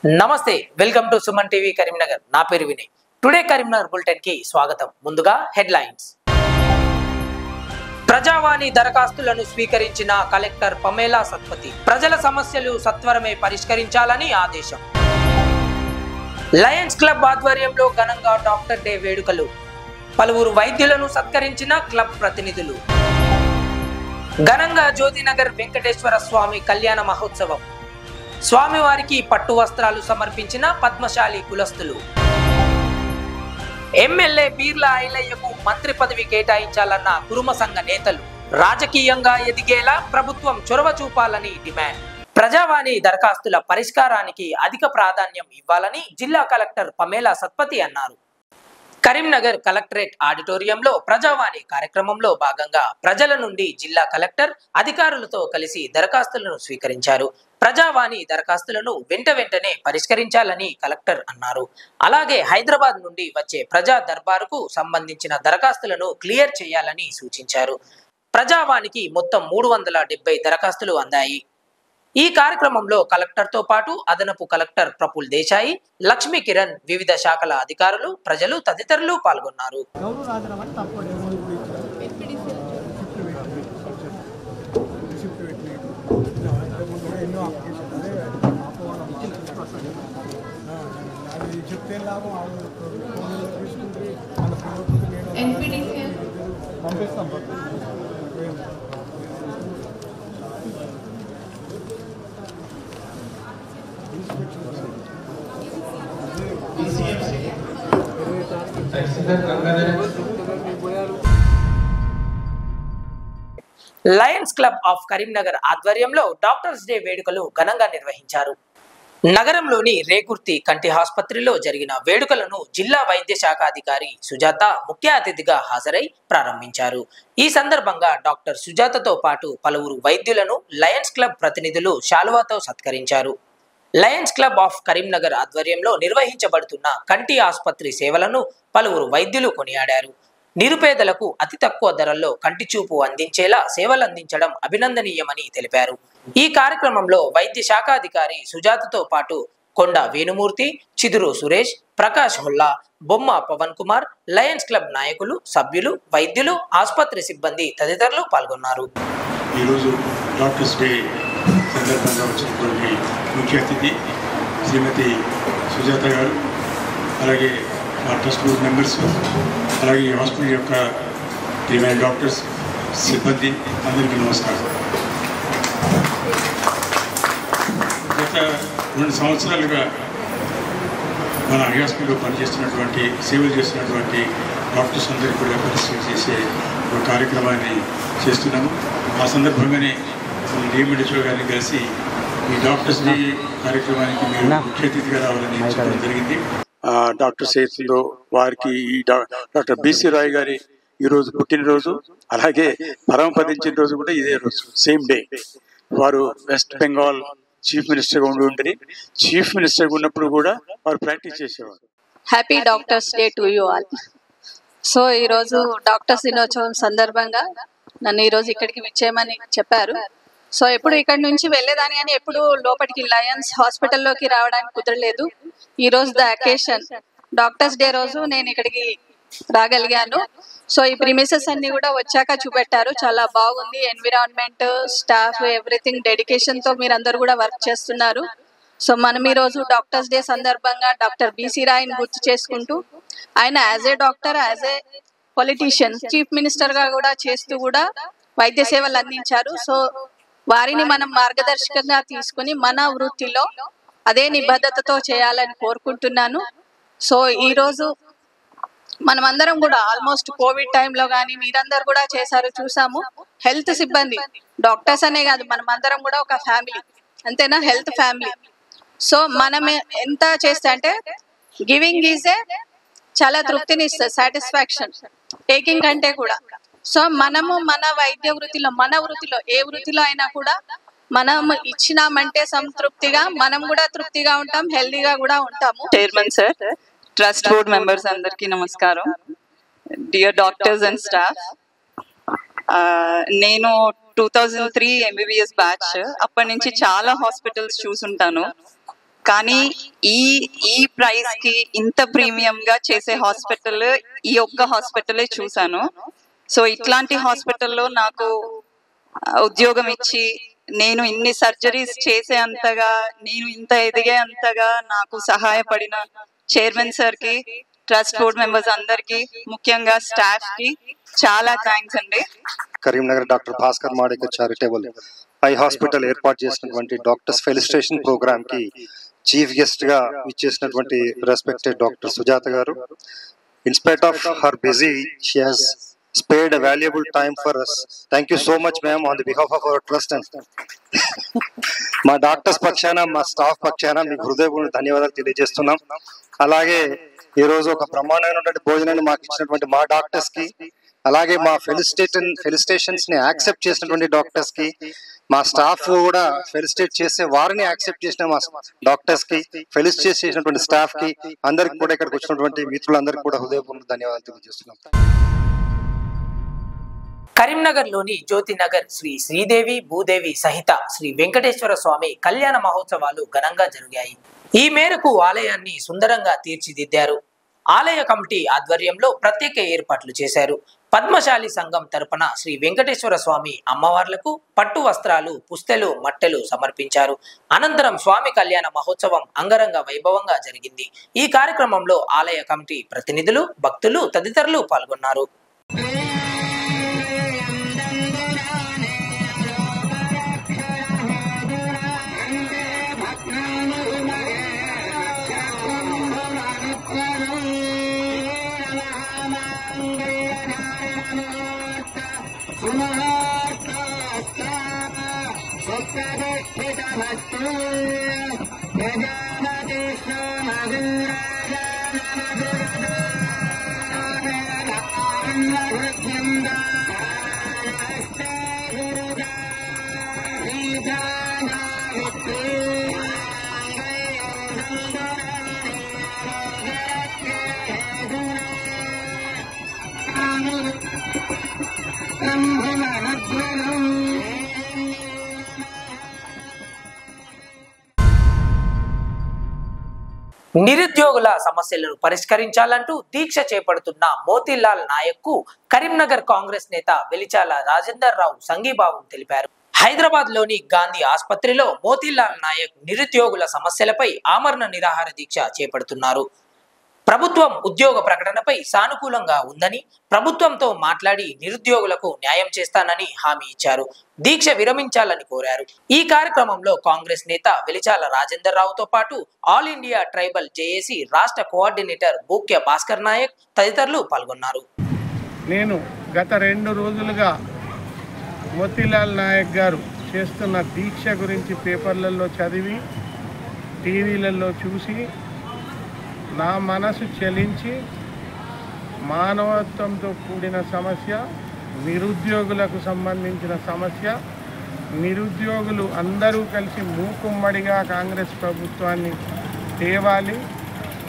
నమస్తే welcome to Suman TV Karimnagar నా పేరు వినయ్ టుడే కరీంనగర్ బులెటిన్ కి స్వాగతం ముందుగా హెడ్లైన్స్ ప్రజావాణి దరఖాస్తులను స్వీకరించిన కలెక్టర్ పమేలా సత్పతి ప్రజల సమస్యలు సత్వరమే పరిష్కరించాలని ఆదేశం లయన్స్ క్లబ్ ఆధ్వర్యంలో ఘనంగా డాక్టర్ డే వేడుకలు పలువురు వైద్యులను సత్కరించిన క్లబ్ ప్రతినిధులు ఘనంగా జ్యోతినగర్ వెంకటేశ్వర స్వామి కళ్యాణ మహోత్సవం స్వామివారికి పట్టు వస్త్రాలు సమర్పించిన పద్మశాలి కులస్తులు ఎమ్మెల్యే బీర్ల ఐలయ్యకు మంత్రి పదవి కేటాయించాలన్న కురుమ సంఘ నేతలు రాజకీయంగా ఎదిగేలా ప్రభుత్వం చొరవ చూపాలని డిమాండ్ ప్రజావాణి దరఖాస్తుల పరిష్కారానికి అధిక ప్రాధాన్యం ఇవ్వాలని జిల్లా కలెక్టర్ పమేలా సత్పతి అన్నారు కరీంనగర్ కలెక్టరేట్ ఆడిటోరియంలో ప్రజావాణి కార్యక్రమంలో భాగంగా ప్రజల నుండి జిల్లా కలెక్టర్ అధికారులతో కలిసి దరఖాస్తులను స్వీకరించారు ప్రజావాణి దరఖాస్తులను వెంటనే పరిష్కరించాలని కలెక్టర్ అన్నారు అలాగే హైదరాబాద్ నుండి వచ్చే ప్రజా దర్బారుకు సంబంధించిన దరఖాస్తులను క్లియర్ చేయాలని సూచించారు ప్రజావాణికి మొత్తం 370 దరఖాస్తులు అందాయి ఈ కార్యక్రమంలో కలెక్టర్ తో పాటు అదనపు కలెక్టర్ ప్రఫుల్ దేశాయి లక్ష్మీ కిరణ్ వివిధ శాఖల అధికారులు ప్రజలు తదితరులు పాల్గొన్నారు లయన్స్ క్లబ్ ఆఫ్ కరీంనగర్ ఆధ్వర్యంలో డాక్టర్స్ డే వేడుకలు ఘనంగా నిర్వహించారు నగరంలోని రేకుర్తి కంటి ఆసుపత్రిలో జరిగిన వేడుకలను జిల్లా వైద్య శాఖ అధికారి సుజాత ముఖ్య అతిథిగా హాజరై ప్రారంభించారు ఈ సందర్భంగా డాక్టర్ సుజాతతో పాటు పలువురు వైద్యులను లయన్స్ క్లబ్ ప్రతినిధులు శాలువాతో సత్కరించారు లయన్స్ క్లబ్ ఆఫ్ కరీంనగర్ ఆధ్వర్యంలో నిర్వహించబడుతున్న కంటి ఆసుపత్రి సేవలను పలువురు వైద్యులు కొనియాడారు నిరుపేదలకు అతి తక్కువ ధరల్లో కంటి చూపు అందించేలా సేవలందించడం అభినందనీయమని తెలిపారు ఈ కార్యక్రమంలో వైద్య శాఖాధికారి సుజాతతో పాటు కొండ వేణుమూర్తి చిదురు సురేష్ ప్రకాష్ హొల్లా బొమ్మ పవన్ కుమార్ లయన్స్ క్లబ్ నాయకులు సభ్యులు వైద్యులు ఆసుపత్రి సిబ్బంది తదితరులు పాల్గొన్నారు ఈరోజు డాక్టర్స్ డే సందర్భంగా వచ్చినటువంటి ముఖ్య అతిథి శ్రీమతి సుజాత గారు అలాగే మా ట్రస్ట్ బోర్డ్ మెంబర్స్ అలాగే హాస్పిటల్ యొక్క ప్రియమైన డాక్టర్స్ సిబ్బంది అందరికీ నమస్కారం గత 2 సంవత్సరాలుగా మన ఐ హాస్పిటల్లో పనిచేస్తున్నటువంటి సేవలు చేస్తున్నటువంటి డాక్టర్స్ అందరికీ కూడా పరిశీలన చేసే ఒక కార్యక్రమాన్ని చేస్తున్నాము ఆ సందర్భంగానే డిఎండిఓ గారిని కలిసి ఈ డాక్టర్స్ డే కార్యక్రమానికి మీరు ముఖ్య అతిథిగా రావాలని చెప్పడం జరిగింది డాక్టర్ సేతుల్లో వారికి డాక్టర్ బిసి రాయ్ గారి ఈరోజు పుట్టినరోజు అలాగే పరమపదించిన రోజు కూడా ఇదే రోజు సేమ్ డే వారు వెస్ట్ బెంగాల్ చీఫ్ మినిస్టర్గా ఉండి చీఫ్ మినిస్టర్గా ఉన్నప్పుడు కూడా వారు ప్రాక్టీస్ చేసేవారు happy doctors day to you all so ఈరోజు డాక్టర్స్ దినోత్సవం సందర్భంగా నన్ను ఈరోజు ఇక్కడికి విచ్చేయమని చెప్పారు సో ఎప్పుడు ఇక్కడ నుంచి వెళ్ళేదాని అని ఎప్పుడు లోపలికి లయన్స్ హాస్పిటల్లోకి రావడానికి కుదరలేదు ఈ రోజు ద అకేషన్ డాక్టర్స్ డే రోజు నేను ఇక్కడికి రాగలిగాను సో ఈ ప్రిమిసెస్ అన్ని కూడా వచ్చాక చూపెట్టారు చాలా బాగుంది ఎన్విరాన్మెంట్ స్టాఫ్ ఎవ్రీథింగ్ డెడికేషన్ తో మీరందరూ కూడా వర్క్ చేస్తున్నారు సో మనం ఈ రోజు డాక్టర్స్ డే సందర్భంగా డాక్టర్ బిసి రాయ్ని గుర్తు చేసుకుంటూ ఆయన as a doctor as a politician chief minister గా కూడా చేస్తూ కూడా వైద్య సేవలు అందించారు సో వారిని మనం మార్గదర్శకంగా తీసుకుని మన వృత్తిలో అదే నిబద్ధతతో చేయాలని కోరుకుంటున్నాను సో ఈ రోజు మనమందరం కూడా ఆల్మోస్ట్ కోవిడ్ టైంలో కానీ మీరందరూ కూడా చేశారు చూసాము హెల్త్ సిబ్బంది డాక్టర్స్ అనే కాదు మనం అందరం కూడా ఒక ఫ్యామిలీ అంతేనా హెల్త్ ఫ్యామిలీ సో మనం ఎంత చేస్తే అంటే గివింగ్ ఈజ్ ఏ చాలా తృప్తిని ఇస్తుంది సాటిస్ఫాక్షన్ టేకింగ్ కంటే కూడా సో మనము మన వైద్య వృత్తిలో మన వృత్తిలో ఏ వృత్తిలో అయినా కూడా మనం ఇచ్చినామంటే సంతృప్తిగా మనం కూడా తృప్తిగా ఉంటాం హెల్దీగా కూడా ఉంటాము chairman sir trust board members అందరికీ నమస్కారం డియర్ డాక్టర్స్ అండ్ స్టాఫ్ నేను 2003 MBBS బ్యాచ్ అప్పటి నుంచి చాలా హాస్పిటల్స్ చూసుంటాను కానీ ఈ ఈ ప్రైస్ కి ఇంత ప్రీమియం గా చేసే హాస్పిటల్ ఈ ఒక్క హాస్పిటలే చూసాను. సో ఇట్లాంటి హాస్పిటల్లో నాకు ఉద్యోగం ఇచ్చి నేను ఇన్ని సర్జరీస్ చేసే అంతగా, నేను ఇంత ఎదిగే అంతగా నాకు సహాయపడిన చైర్మన్ సార్ కి, ట్రస్ట్ బోర్డ్ మెంబర్స్ అందరికి, ముఖ్యంగా స్టాఫ్ కి చాలా థ్యాంక్స్ అండి. Karimnagar doctor Bhaskar Madekar charitable eye hospital ఏర్పాటు చేసినటువంటి డాక్టర్స్ ఫెలిస్ట్రేషన్ ప్రోగ్రామ్ కి చీఫ్ గెస్ట్ గా ఇచ్చేసినటువంటి respected doctor Sujatha garu, in spite of her busy she has spared a valuable time for us. Thank you so much ma'am on the behalf of our trust and మా doctors పక్షాన, మా staff పక్షాన మీకు హృదయపూర్వక ధన్యవాదాలు తెలియజేస్తున్నాం. అలాగే ఈ రోజు ఒక బ్రహ్మాండమైనటువంటి భోజనాన్ని మాకు ఇచ్చినటువంటి మా డాక్టర్స్ కి, అలాగే మా ఫెలిస్టేషన్స్ ని యాక్సెప్ట్ చేసినటువంటి డాక్టర్స్ కి, మా స్టాఫ్ కూడా ఫెలిస్టేట్ చేసే వారిని యాక్సెప్ట్ చేసిన మా డాక్టర్స్ కి, ఫెలిస్టేట్ చేసినటువంటి స్టాఫ్ కి, అందరికి కూడా ఇక్కడికి వచ్చినటువంటి మిత్రులందరికీ కూడా హృదయపూర్వక ధన్యవాదాలు తెలియజేస్తున్నాం. కరీంనగర్లోని జ్యోతినగర్ శ్రీ శ్రీదేవి భూదేవి సహిత శ్రీ వెంకటేశ్వర స్వామి కళ్యాణ మహోత్సవాలు ఘనంగా జరిగాయి. ఈ మేరకు ఆలయాన్ని సుందరంగా తీర్చిదిద్దారు. ఆలయ కమిటీ ఆధ్వర్యంలో ప్రత్యేక ఏర్పాట్లు చేశారు. పద్మశాలి సంఘం తరపున శ్రీ వెంకటేశ్వర స్వామి అమ్మవార్లకు పట్టు వస్త్రాలు, పుస్తెలు, మట్టెలు సమర్పించారు. అనంతరం స్వామి కళ్యాణ మహోత్సవం అంగరంగ వైభవంగా జరిగింది. ఈ కార్యక్రమంలో ఆలయ కమిటీ ప్రతినిధులు, భక్తులు తదితరులు పాల్గొన్నారు. నిరుద్యోగుల సమస్యలను పరిష్కరించాలంటూ దీక్ష చేపడుతున్న మోతీలాల్ నాయక్ కు కరీంనగర్ కాంగ్రెస్ నేత వెలిచాల రాజేందర్ రావు సంఘీభావం తెలిపారు. హైదరాబాద్ లోని గాంధీ ఆసుపత్రిలో మోతీలాల్ నాయక్ నిరుద్యోగుల సమస్యలపై ఆమరణ నిరాహార దీక్ష చేపడుతున్నారు. ప్రభుత్వం ఉద్యోగ ప్రకటనపై సానుకూలంగా ఉందని, ప్రభుత్వంతో మాట్లాడి నిరుద్యోగులకు న్యాయం చేస్తానని హామీ ఇచ్చారు. దీక్ష విరమించాలని కోరారు. ఈ కార్యక్రమంలో కాంగ్రెస్ నేత వెలిచాల రాజేందర్ రావుతో పాటు ఆల్ ఇండియా ట్రైబల్ జేఏసీ రాష్ట్ర కోఆర్డినేటర్ బూక్య భాస్కర్ నాయక్ తదితరులు పాల్గొన్నారు. నేను గత 2 రోజులుగా మోతీలాల్ నాయక్ గారు చేస్తున్న దీక్ష గురించి పేపర్లలో చదివి, టీవీలలో చూసి నా మనసు చలించి, మానవత్వంతో కూడిన సమస్య, నిరుద్యోగులకు సంబంధించిన సమస్య, నిరుద్యోగులు అందరూ కలిసి మూకుమ్మడిగా కాంగ్రెస్ ప్రభుత్వాన్ని తేవాలి,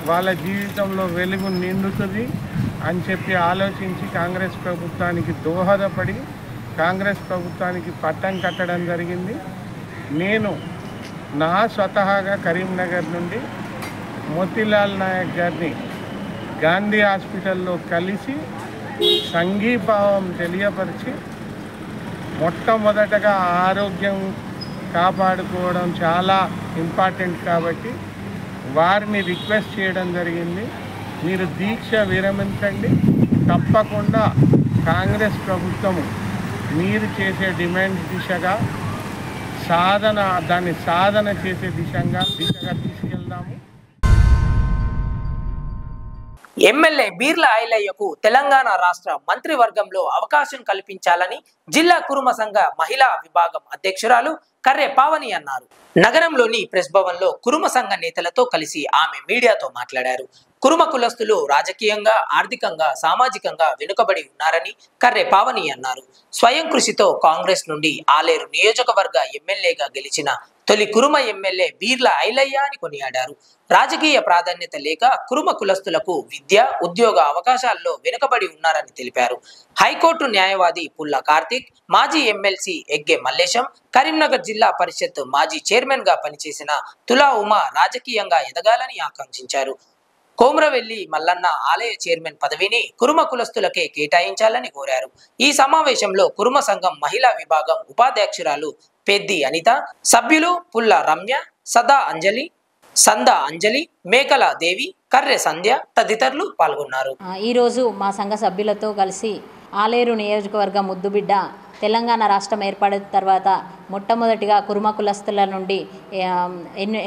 వాళ్ళ జీవితంలో వెలుగు నిండుతుంది అని చెప్పి ఆలోచించి కాంగ్రెస్ ప్రభుత్వానికి దోహదపడి కాంగ్రెస్ ప్రభుత్వానికి పట్టం కట్టడం జరిగింది. నేను నా స్వతహాగా కరీంనగర్ నుండి మోతీలాల్ నాయక్ గారిని గాంధీ హాస్పిటల్లో కలిసి సంఘీభావం తెలియపరిచి, మొట్టమొదటగా ఆరోగ్యం కాపాడుకోవడం చాలా ఇంపార్టెంట్ కాబట్టి వారిని రిక్వెస్ట్ చేయడం జరిగింది. మీరు దీక్ష విరమించండి, తప్పకుండా కాంగ్రెస్ ప్రభుత్వము మీరు చేసే డిమాండ్ దిశగా దాన్ని సాధన చేసే దిశగా తీసుకెళ్దాము. ఎమ్మెల్యే బీర్ల ఐలయ్యకు తెలంగాణ రాష్ట్ర మంత్రివర్గంలో అవకాశం కల్పించాలని జిల్లా కురుమ సంఘ మహిళా విభాగం అధ్యక్షురాలు కర్రె పావని అన్నారు. నగరంలోని ప్రెస్ భవన్ లో కురుమ సంఘ నేతలతో కలిసి ఆమె మీడియాతో మాట్లాడారు. కురుమ కులస్తులు రాజకీయంగా, ఆర్థికంగా, సామాజికంగా వెనుకబడి ఉన్నారని కర్రె పావని అన్నారు. స్వయం కృషితో కాంగ్రెస్ నుండి ఆలేరు నియోజకవర్గ ఎమ్మెల్యేగా గెలిచిన తొలి కురుమ ఎమ్మెల్యే బీర్ల ఐలయ్య అని కొనియాడారు. రాజకీయ ప్రాధాన్యత లేక కురుమ కులస్తులకు విద్య, ఉద్యోగ అవకాశాల్లో వెనుకబడి ఉన్నారని తెలిపారు. హైకోర్టు న్యాయవాది పుల్ల కార్తిక్, మాజీ ఎమ్మెల్సీ ఎగ్గే మల్లేశం, కరీంనగర్ జిల్లా పరిషత్ మాజీ చైర్మన్ గా పనిచేసిన తులా ఉమా రాజకీయంగా ఎదగాలని ఆకాంక్షించారు. కోమ్రవెల్లి మల్లన్న ఆలయ చైర్మన్ పదవిని కురుమ కులస్తులకే కేటాయించాలని కోరారు. ఈ సమావేశంలో కురుమ సంఘం మహిళా విభాగం ఉపాధ్యక్షురాలు పెద్ది అనిత, సభ్యులు పుల్ల రమ్య, సదా అంజలి, సందా అంజలి, మేకల దేవి, కర్రె సంధ్య తదితరులు పాల్గొన్నారు. ఈరోజు మా సంఘ సభ్యులతో కలిసి ఆలేరు నియోజకవర్గ ముద్దుబిడ్డ తెలంగాణ రాష్ట్రం ఏర్పడిన తర్వాత మొట్టమొదటిగా కురుమ కులస్తుల నుండి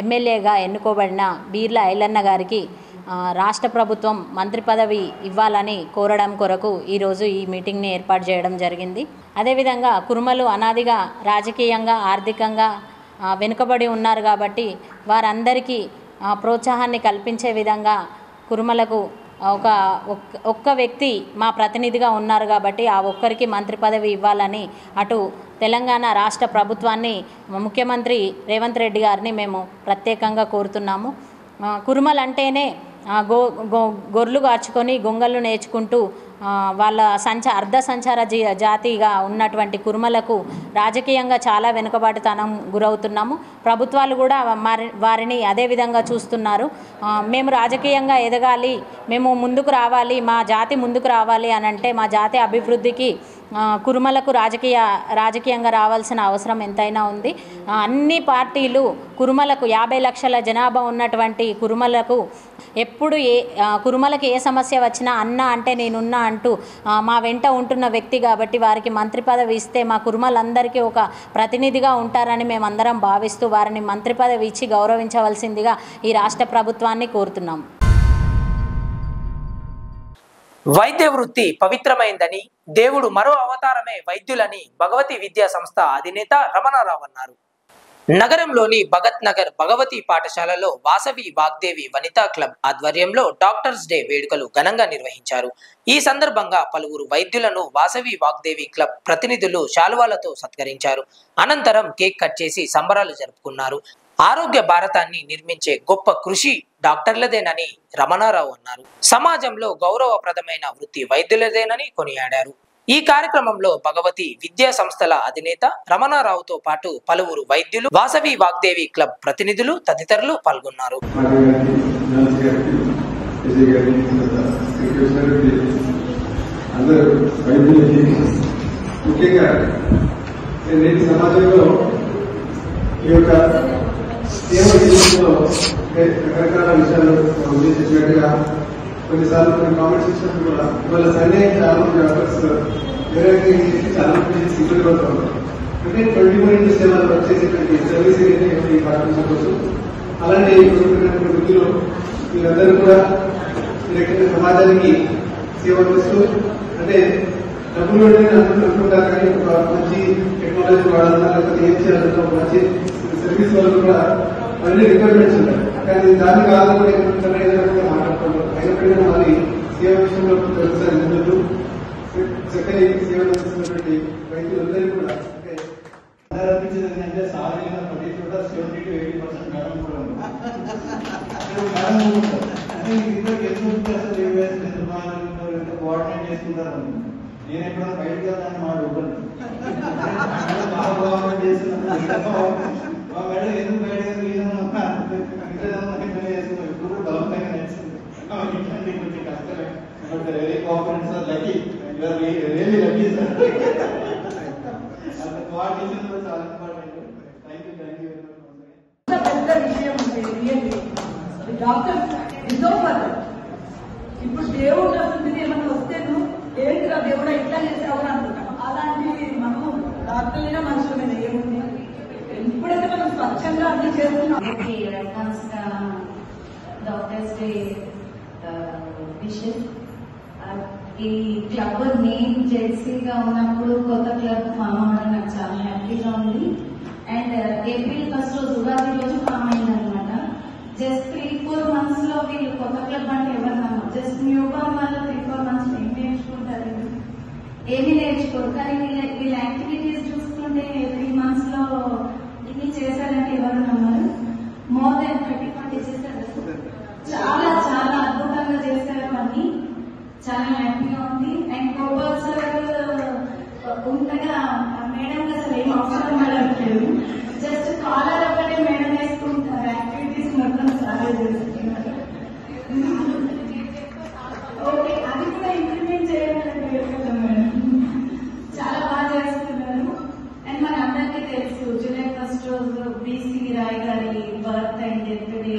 ఎమ్మెల్యేగా ఎన్నుకోబడిన బీర్ల ఐలన్న గారికి రాష్ట్ర ప్రభుత్వం మంత్రి పదవి ఇవ్వాలని కోరడం కొరకు ఈరోజు ఈ మీటింగ్ని ఏర్పాటు చేయడం జరిగింది. అదేవిధంగా కురుమలు అనాదిగా రాజకీయంగా, ఆర్థికంగా వెనుకబడి ఉన్నారు కాబట్టి వారందరికీ ప్రోత్సాహాన్ని కల్పించే విధంగా కురుమలకు ఒక్క వ్యక్తి మా ప్రతినిధిగా ఉన్నారు కాబట్టి ఆ ఒక్కరికి మంత్రి పదవి ఇవ్వాలని అటు తెలంగాణ రాష్ట్ర ప్రభుత్వాన్ని, ముఖ్యమంత్రి రేవంత్ రెడ్డి గారిని మేము ప్రత్యేకంగా కోరుతున్నాము. కురుమలంటేనే గొర్రెలు కాచుకొని గొంగళ్ళు నేర్చుకుంటూ వాళ్ళ అర్ధ సంచార జాతిగా ఉన్నటువంటి కురుమలకు రాజకీయంగా చాలా వెనుకబాటుతనం గురవుతున్నాము. ప్రభుత్వాలు కూడా వారిని అదే విధంగా చూస్తున్నారు. మేము రాజకీయంగా ఎదగాలి, మేము ముందుకు రావాలి, మా జాతి ముందుకు రావాలి అని అంటే మా జాతి అభివృద్ధికి కురుమలకు రాజకీయంగా రావాల్సిన అవసరం ఎంతైనా ఉంది. అన్ని పార్టీలు కురుమలకు 50 లక్షల జనాభా ఉన్నటువంటి కురుమలకు ఎప్పుడు కురుమలకు ఏ సమస్య వచ్చినా అన్న అంటే నేనున్నా అంటూ మా వెంట ఉంటున్న వ్యక్తి కాబట్టి వారికి మంత్రి పదవి ఇస్తే మా కురుమలందరికీ ఒక ప్రతినిధిగా ఉంటారని మేమందరం భావిస్తూ వారిని మంత్రి పదవి ఇచ్చి గౌరవించవలసిందిగా ఈ రాష్ట్ర ప్రభుత్వాన్ని కోరుతున్నాం. వైద్య వృత్తి పవిత్రమైందని, దేవుడు మరో అవతారమే వైద్యులని భగవతి విద్యా సంస్థ అధినేత రమణారావు అన్నారు. నగరంలోని భగత్ నగర్ భగవతి పాఠశాలలో వాసవి వాగ్దేవి వనితా క్లబ్ ఆధ్వర్యంలో డాక్టర్స్ డే వేడుకలు ఘనంగా నిర్వహించారు. ఈ సందర్భంగా పలువురు వైద్యులను వాసవి వాగ్దేవి క్లబ్ ప్రతినిధులు శాలువాలతో సత్కరించారు. అనంతరం కేక్ కట్ చేసి సంబరాలు జరుపుకున్నారు. ఆరోగ్య భారతాన్ని నిర్మించే గొప్ప కృషి డాక్టర్లదేనని రమణారావు అన్నారు. సమాజంలో గౌరవప్రదమైన వృత్తి వైద్యులదేనని కొనియాడారు. ఈ కార్యక్రమంలో భగవతి విద్యా సంస్థల అధినేత రమణారావుతో పాటు పలువురు వైద్యులు, వాసవి వాగ్దేవి క్లబ్ ప్రతినిధులు తదితరులు పాల్గొన్నారు. రకరకాల విషయాలు ఉద్దేశించినట్టుగా కొన్నిసార్లు కొన్ని కామెంట్స్ ఇచ్చినప్పుడు కూడా ఇవాళ సండే చాలా మంది డాక్టర్స్ వేరే చాలా మంది సిగ్గులు పడుతున్నారు. అంటే 24/7 వచ్చేసేటువంటి సర్వీస్ ఈ పాటించవచ్చు. అలాంటి వృత్తిలో వీళ్ళందరూ కూడా సమాజానికి సేవ చేస్తూ, అంటే డబ్బులు అనుకుంటారు కానీ ఒక మంచి టెక్నాలజీ వాడాలన్నా లేకపోతే ఏం చేయాలన్నా ఒక మంచి సర్వీస్ వాళ్ళు కూడా అన్ని రిక్వైర్మెంట్స్ ఉంటాయి. కానీ దాని కాదు కూడా ఏదైనా మాట్లాడుతున్నారు. అయినప్పటికీ మళ్ళీ సేవ విషయంలో ఒకసారి ముందు చక్కని సేవ చేస్తున్నటువంటి రైతులందరికీ కూడా అంటే అనిపించేది ఏంటంటే సాధారణ ప్రతి చోట 70 to 80% మేడం కూడా ఉంది. ఎంత కోఆర్డినేట్ చేసుకుంటారు. నేను ఎప్పుడైనా బయటకు వెళ్తాను మా డబ్బులు బాగా కోఆర్డినేట్ చేస్తున్నాను. మా మేడం ఎందుకు బయట ఇప్పుడు బలవంతంగా నడిచింది. కొంచెం కష్టమే. But very confidence sir, lucky, really lucky sir. అంత కోఆర్డినేషన్ కూడా చాలా important. Thank you very much. పెద్ద విషయం రియల్లీ డాక్టర్ డిజోవర్. ఇప్పుడు దేవుడు అసలు ఏమన్నా వస్తేను ఏంటిగా దేవుడు ఎట్లా చేసావు అనుకుంటాం. అలాంటి మనము డాక్టర్లైనా మనుషులైనా ఏముంది ఇప్పుడైతే మనం స్వచ్ఛంగా అన్ని చేస్తున్నాం. Doctors day wishes. ఈ క్లబ్ నేమ్ జెర్సీగా ఉన్నప్పుడు కొత్త క్లబ్ ఫామ్ అవడం నాకు చాలా హ్యాపీగా ఉంది. అండ్ April 1 రోజు ఉగాది రోజు ఫామ్ అయింది అనమాట. జస్ట్ 3-4 months లో వీళ్ళు కొత్త క్లబ్ అంటే ఎవరు నమ్మరు. జస్ట్ న్యూ బార్న్ వాళ్ళు 3-4 months ఏం నేర్చుకుంటారు, ఏమీ నేర్చుకోరు. కానీ వీళ్ళ యాక్టివిటీస్ చూసుకుంటే 3 months లో ఇన్ని చేశారంటే ఎవరు నమ్మరు. మోర్ దెన్ 30 చేశారు. చాలా చాలా అద్భుతంగా చేశారు అని చాలా హ్యాపీగా ఉంది. అండ్ గోపాల్ సార్ ఉండగా మేడం అసలు ఏం అవసరం పడట్లేదు. జస్ట్ కాలర్ ఒకటే మేడం వేసుకుంటారు. యాక్టివిటీస్ మొత్తం చాలా చేస్తున్నారు. ఓకే, అది కూడా ఇంప్లిమెంట్ చేయాలని కదా మేడం. చాలా బాగా చేస్తున్నారు. అండ్ మన అందరికీ తెలుసు జూలై 1 రోజు బీసీ రాయ్ గారి బర్త్ అండ్ డెత్ డే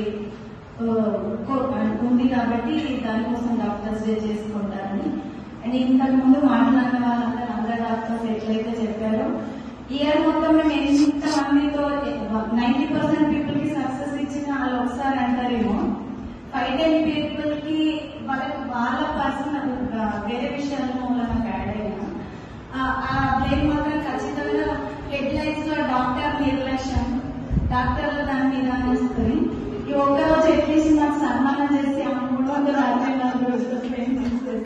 ఉంది కాబట్టి దానికోసం డాక్టర్స్ డే చేసుకుంటారని. అండ్ ఇంతకు ముందు మాట్లాడిన వాళ్ళందరూ అందరు డాక్టర్స్ ఎట్లయితే చెప్పారో ఇయర్ మొత్తం మేము ఎంత మందితో 90% పీపుల్ కి సక్సెస్ ఇచ్చిన వాళ్ళు ఒకసారి అంటారేమో 5-10 పీపుల్ కి వాళ్ళ పర్సనల్ వేరే విషయాల్లో నాకు యాడ్ అయినా ఆ బ్రెయిన్ మాత్రం ఖచ్చితంగా హెడ్ లైన్స్ లో డాక్టర్ నిర్లక్ష్యం, డాక్టర్ల దాని మీద వస్తుంది. ఈ ఒక్కరోజు అట్లీస్ట్ నాకు సన్మానం చేసి 364 రోజులు ట్రైనింగ్ చేస్తున్నారు.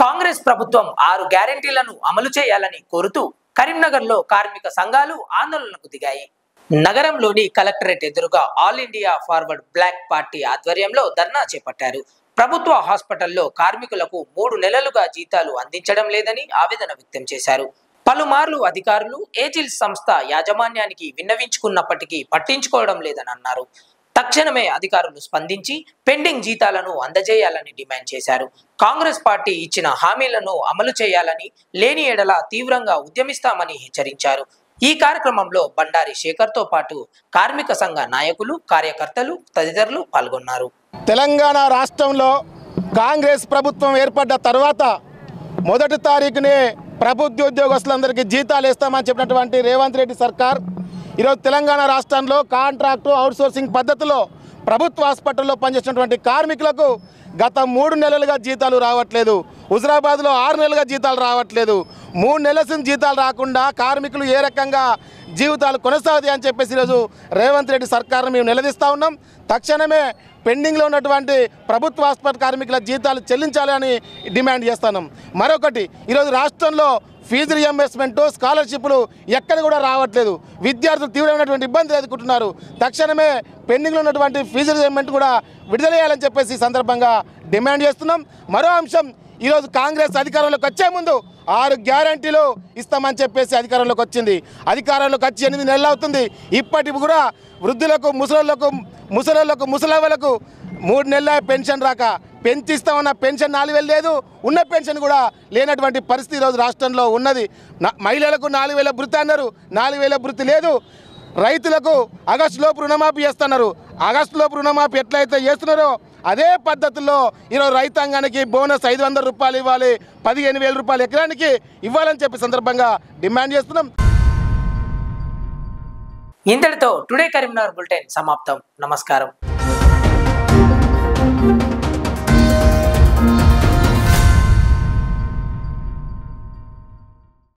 కాంగ్రెస్ ప్రభుత్వం 6 గ్యారెంటీలను అమలు చేయాలని కోరుతూ కరీంనగర్లో కార్మిక సంఘాలు ఆందోళనకు దిగాయి. నగరంలోని కలెక్టరేట్ ఎదురుగా All India Forward Bloc party ఆధ్వర్యంలో ధర్నా చేపట్టారు. ప్రభుత్వ హాస్పిటల్లో కార్మికులకు 3 నెలలుగా జీతాలు అందించడం లేదని ఆవేదన వ్యక్తం చేశారు. పలుమార్లు అధికారులు ఏజిల్ సంస్థ యాజమాన్యానికి విన్నవించుకున్నప్పటికీ పట్టించుకోవడం లేదని అన్నారు. తక్షణమే అధికారులు స్పందించి పెండింగ్ జీతాలను అందజేయాలని డిమాండ్ చేశారు. కాంగ్రెస్ పార్టీ ఇచ్చిన హామీలను అమలు చేయాలని, లేని ఎడల తీవ్రంగా ఉద్యమిస్తామని హెచ్చరించారు. ఈ కార్యక్రమంలో బండారి శేఖర్తో పాటు కార్మిక సంఘ నాయకులు, కార్యకర్తలు తదితరులు పాల్గొన్నారు. తెలంగాణ రాష్ట్రంలో కాంగ్రెస్ ప్రభుత్వం ఏర్పడ్డ తర్వాత 1వ తారీఖునే ప్రభుత్వ ఉద్యోగస్తులందరికీ జీతాలు ఇస్తామని చెప్పినటువంటి రేవంత్ రెడ్డి సర్కార్ ఈరోజు తెలంగాణ రాష్ట్రంలో కాంట్రాక్టు అవుట్సోర్సింగ్ పద్ధతిలో ప్రభుత్వ హాస్పిటల్లో పనిచేసినటువంటి కార్మికులకు గత 3 నెలలుగా జీతాలు రావట్లేదు. హుజరాబాద్లో 6 నెలలుగా జీతాలు రావట్లేదు. 3 నెలల జీతాలు రాకుండా కార్మికులు ఏ రకంగా జీవితాలు కొనసాగుతాయి అని చెప్పేసి ఈరోజు రేవంత్ రెడ్డి సర్కార్ను మేము నిలదీస్తూ ఉన్నాం. తక్షణమే పెండింగ్లో ఉన్నటువంటి ప్రభుత్వ హాస్పిటల్ కార్మికుల జీతాలు చెల్లించాలని డిమాండ్ చేస్తున్నాం. మరొకటి, ఈరోజు రాష్ట్రంలో ఫీజు రియంబర్స్మెంట్, స్కాలర్షిప్లు ఎక్కడ కూడా రావట్లేదు. విద్యార్థులు తీవ్రమైనటువంటి ఇబ్బందులు ఎదుర్కొంటున్నారు. తక్షణమే పెండింగ్లో ఉన్నటువంటి ఫీజు రియంబర్స్మెంట్ కూడా విడుదల చేయాలని చెప్పేసి ఈ సందర్భంగా డిమాండ్ చేస్తున్నాం. మరో అంశం, ఈరోజు కాంగ్రెస్ అధికారంలోకి వచ్చే ముందు 6 గ్యారంటీలు ఇస్తామని చెప్పేసి అధికారంలోకి వచ్చింది. అధికారంలోకి వచ్చి 8 నెలలు అవుతుంది. ఇప్పటికి కూడా వృద్ధులకు, ముసలోళ్లకు, ముసలవ్వలకు 3 నెలల పెన్షన్ రాక, పెంచిస్తామన్న పెన్షన్ 4,000 లేదు, ఉన్న పెన్షన్ కూడా లేనటువంటి పరిస్థితి ఈరోజు రాష్ట్రంలో ఉన్నది. మహిళలకు 4,000 భృతి అన్నారు, 4,000 భృతి లేదు. రైతులకు ఆగస్టులోపు రుణమాఫీ చేస్తున్నారు. ఆగస్టులోపు రుణమాఫీ ఎట్లయితే చేస్తున్నారో అదే పద్ధతుల్లో ఈరోజు రైతాంగానికి బోనస్ 500 రూపాయలు ఇవ్వాలి, 15,000 రూపాయలు ఎకరానికి ఇవ్వాలని చెప్పి సందర్భంగా డిమాండ్ చేస్తున్నాం. ఇంతటితో టుడే కరీంనగర్ బులెటిన్ సమాప్తం. నమస్కారం.